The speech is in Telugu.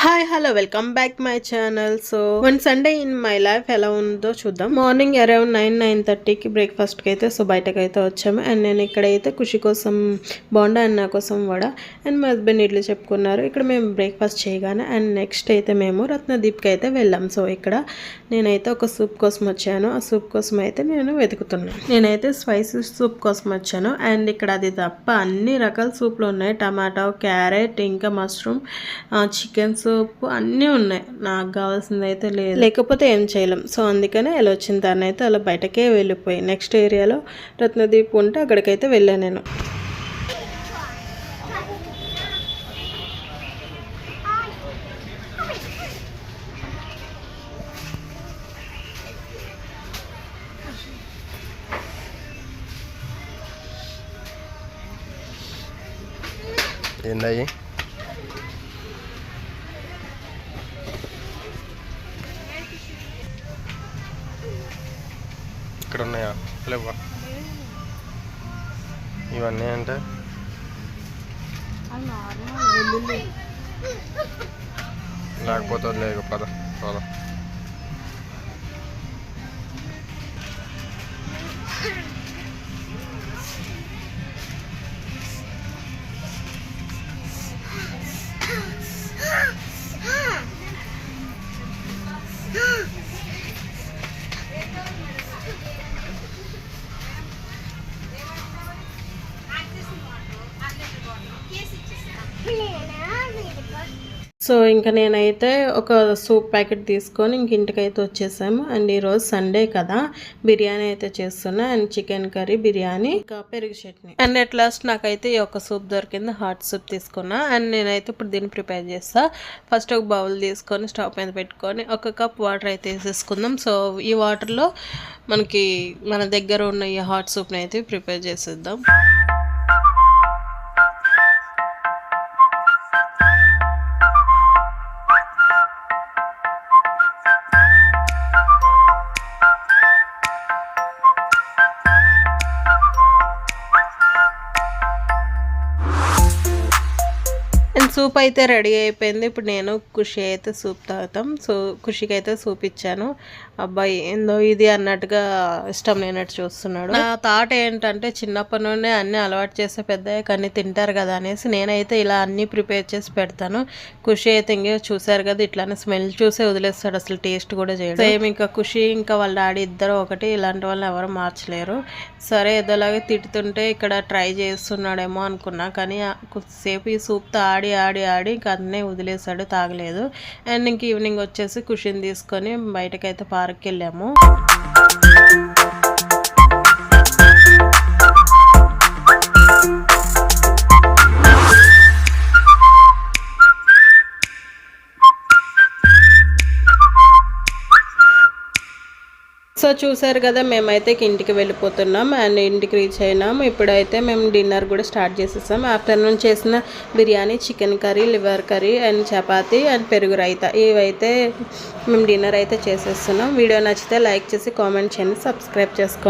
Hi hello welcome back my channel. So one Sunday in my life ఎలా ఉందో చూద్దాం. మార్నింగ్ అరౌండ్ 9:30కి బ్రేక్ఫాస్ట్కి అయితే బయటకైతే వచ్చాము. అండ్ నేను ఇక్కడైతే ఖుషి కోసం బోండా అండ్ నా కోసం వడ అండ్ మా హస్బెండ్ ఇడ్లీ చెప్పుకున్నారు. ఇక్కడ మేము బ్రేక్ఫాస్ట్ చేయగానే అండ్ నెక్స్ట్ అయితే మేము రత్నదీప్కి అయితే వెళ్ళాం. సో ఇక్కడ నేనైతే ఒక సూప్ కోసం వచ్చాను. ఆ సూప్ కోసం అయితే నేను వెతుకుతున్నాను. నేనైతే స్పైసీ సూప్ కోసం వచ్చాను. అండ్ ఇక్కడ అది తప్ప అన్ని రకాల సూప్లు ఉన్నాయి. టమాటో, క్యారెట్, ఇంకా మష్రూమ్, చికెన్ సూప్ అన్నీ ఉన్నాయి. నాకు కావాల్సింది అయితే లేదు, లేకపోతే ఏం చేయలేం. సో అందుకనే ఇలా వచ్చిన దాన్ని అయితే అలా బయటకే వెళ్ళిపోయి నెక్స్ట్ ఏరియాలో రత్నదీప్ ఉంటే అక్కడికైతే వెళ్ళాను నేను. ఏందయ్యి ఇక్కడ ఉన్నాయా? లేవా? ఇవన్నీ అంటే లేకపోతే లేదు. పద పద. సో ఇంకా నేనైతే ఒక సూప్ ప్యాకెట్ తీసుకొని ఇంక ఇంటికైతే వచ్చేసాము. అండ్ ఈరోజు సండే కదా, బిర్యానీ అయితే చేస్తున్నా. అండ్ చికెన్ కర్రీ, బిర్యానీ, ఇంకా పెరుగు చట్నీ. అండ్ అట్ లాస్ట్ నాకైతే ఈ ఒక సూప్ దొరికింది, హాట్ సూప్ తీసుకున్నా. అండ్ నేనైతే ఇప్పుడు దీన్ని ప్రిపేర్ చేస్తా. ఫస్ట్ ఒక బౌల్ తీసుకొని స్టవ్ మీద పెట్టుకొని ఒక కప్ వాటర్ అయితే వేసేసుకుందాం. సో ఈ వాటర్లో మనకి మన దగ్గర ఉన్న ఈ హాట్ సూప్ని అయితే ప్రిపేర్ చేసేద్దాం. అండ్ సూప్ అయితే రెడీ అయిపోయింది. ఇప్పుడు నేను ఖుషి అయితే సూప్ తాగుతాం. సో ఖుషికి అయితే సూప్ ఇచ్చాను. అబ్బాయి ఏందో ఇది అన్నట్టుగా ఇష్టం లేనట్టు చూస్తున్నాడు. నా థాట్ ఏంటంటే చిన్నప్పటి నుండే అన్నీ అలవాటు చేస్తే పెద్దయ్యాక అన్నీ తింటారు కదా అనేసి నేనైతే ఇలా అన్నీ ప్రిపేర్ చేసి పెడతాను. ఖుషి అయితే ఇంకే చూసారు కదా, ఇట్లానే స్మెల్ చూసే వదిలేస్తాడు, అసలు టేస్ట్ కూడా చేయడు. సేమ్ ఇంకా ఖుషి ఇంకా వాళ్ళ డాడీ ఇద్దరు ఒకటి, ఇలాంటి వాళ్ళని ఎవరు మార్చలేరు. సరే ఏదోలాగే తిట్టుతుంటే ఇక్కడ ట్రై చేస్తున్నాడేమో అనుకున్నా, కానీ కొద్దిసేపు ఈ సూప్తో ఆడి ఆడి ఆడి ఇంకా అన్నీ వదిలేసాడు, తాగలేదు. అండ్ ఇంక ఈవినింగ్ వచ్చేసి ఖుషిని తీసుకొని బయటకైతే పార్క్కి వెళ్ళాము. సో చూసారు కదా, మేమైతే ఇంటికి వెళ్ళిపోతున్నాం. అండ్ ఇంటికి రీచ్ అయినాం. ఇప్పుడైతే మేము డిన్నర్ కూడా స్టార్ట్ చేసేసాం. ఆఫ్టర్నూన్ చేసిన biryani, chicken curry, liver curry and chapati and పెరుగు రైతా, ఇవైతే మేము డిన్నర్ అయితే చేసేస్తున్నాం. వీడియో నచ్చితే లైక్ చేసి కామెంట్ చేయండి, సబ్స్క్రైబ్ చేసుకోండి.